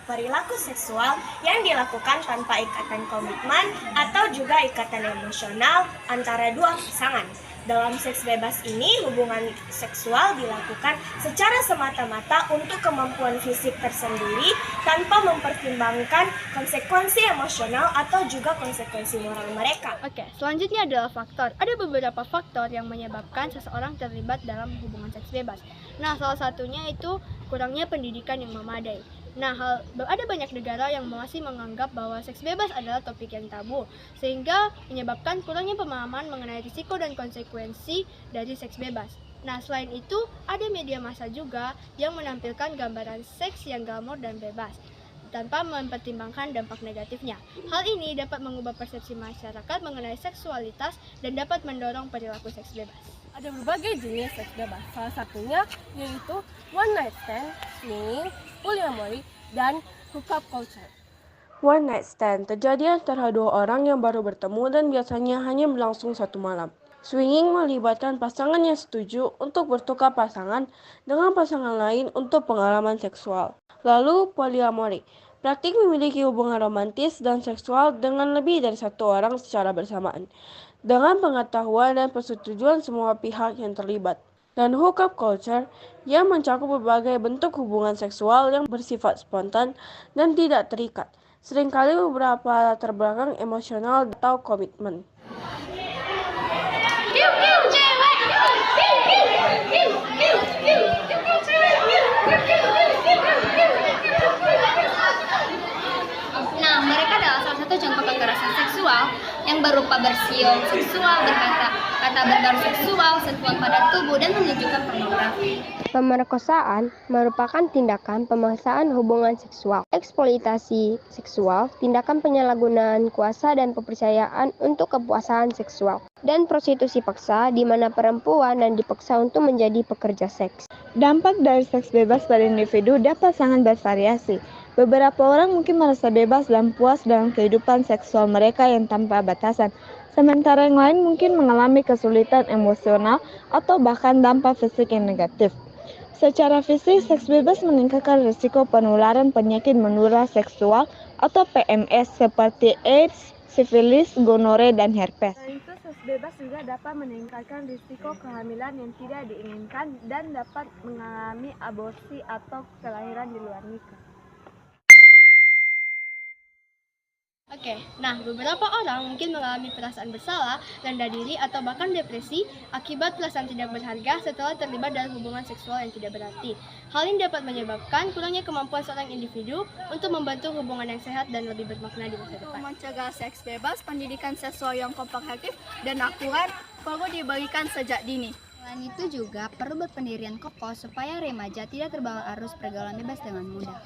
perilaku seksual yang dilakukan tanpa ikatan komitmen atau juga ikatan emosional antara dua pasangan. Dalam seks bebas ini, hubungan seksual dilakukan secara semata-mata untuk kemampuan fisik tersendiri tanpa mempertimbangkan konsekuensi emosional atau juga konsekuensi moral mereka. Oke, selanjutnya adalah faktor. Ada beberapa faktor yang menyebabkan seseorang terlibat dalam hubungan seks bebas. Nah, salah satunya itu kurangnya pendidikan yang memadai. Nah, ada banyak negara yang masih menganggap bahwa seks bebas adalah topik yang tabu, sehingga menyebabkan kurangnya pemahaman mengenai risiko dan konsekuensi dari seks bebas. Nah, selain itu, ada media massa juga yang menampilkan gambaran seks yang glamor dan bebas, tanpa mempertimbangkan dampak negatifnya. Hal ini dapat mengubah persepsi masyarakat mengenai seksualitas dan dapat mendorong perilaku seks bebas. Ada berbagai jenis seks bebas, salah satunya yaitu one night stand, swinging, polyamory, dan hookup culture. One night stand terjadi antara dua orang yang baru bertemu dan biasanya hanya berlangsung satu malam. Swinging melibatkan pasangan yang setuju untuk bertukar pasangan dengan pasangan lain untuk pengalaman seksual. Lalu polyamory, praktik memiliki hubungan romantis dan seksual dengan lebih dari satu orang secara bersamaan, dengan pengetahuan dan persetujuan semua pihak yang terlibat. Dan hookup culture yang mencakup berbagai bentuk hubungan seksual yang bersifat spontan dan tidak terikat, seringkali beberapa latar belakang emosional atau komitmen. Nah, mereka adalah salah satu contoh kekerasan seksual yang berupa bersiul seksual, berkata bergaul seksual, sentuhan pada tubuh, dan menunjukkan pornografi. Pemerkosaan merupakan tindakan pemaksaan hubungan seksual, eksploitasi seksual, tindakan penyalahgunaan kuasa dan kepercayaan untuk kepuasan seksual, dan prostitusi paksa di mana perempuan dan dipaksa untuk menjadi pekerja seks. Dampak dari seks bebas pada individu dapat sangat bervariasi. Beberapa orang mungkin merasa bebas dan puas dalam kehidupan seksual mereka yang tanpa batasan, sementara yang lain mungkin mengalami kesulitan emosional atau bahkan dampak fisik yang negatif. Secara fisik, seks bebas meningkatkan risiko penularan penyakit menular seksual atau PMS seperti AIDS, sifilis, gonore, dan herpes. Selain itu, seks bebas juga dapat meningkatkan risiko kehamilan yang tidak diinginkan dan dapat mengalami aborsi atau kelahiran di luar nikah. Oke, nah beberapa orang mungkin mengalami perasaan bersalah, rendah diri, atau bahkan depresi akibat perasaan tidak berharga setelah terlibat dalam hubungan seksual yang tidak berarti. Hal ini dapat menyebabkan kurangnya kemampuan seorang individu untuk membentuk hubungan yang sehat dan lebih bermakna di masa depan. Untuk mencegah seks bebas, pendidikan seksual yang komprehensif dan akurat perlu diberikan sejak dini. Selain itu juga perlu berpendirian kokoh supaya remaja tidak terbawa arus pergaulan bebas dengan mudah.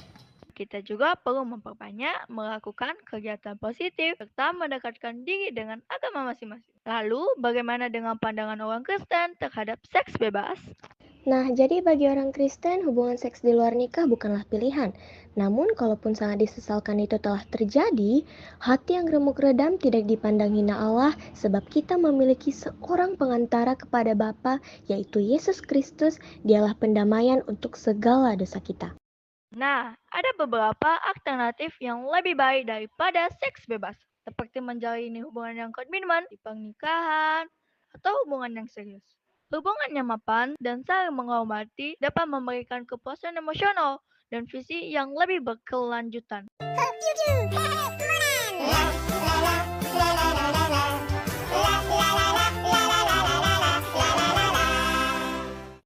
Kita juga perlu memperbanyak melakukan kegiatan positif serta mendekatkan diri dengan agama masing-masing. Lalu, bagaimana dengan pandangan orang Kristen terhadap seks bebas? Nah, jadi bagi orang Kristen, hubungan seks di luar nikah bukanlah pilihan. Namun, kalaupun sangat disesalkan itu telah terjadi, hati yang remuk redam tidak dipandang hina Allah, sebab kita memiliki seorang pengantara kepada Bapa, yaitu Yesus Kristus. Dialah pendamaian untuk segala dosa kita. Nah, ada beberapa alternatif yang lebih baik daripada seks bebas, seperti menjalani hubungan yang komitmen di pernikahan atau hubungan yang serius. Hubungan yang mapan dan saling menghormati dapat memberikan kepuasan emosional dan visi yang lebih berkelanjutan.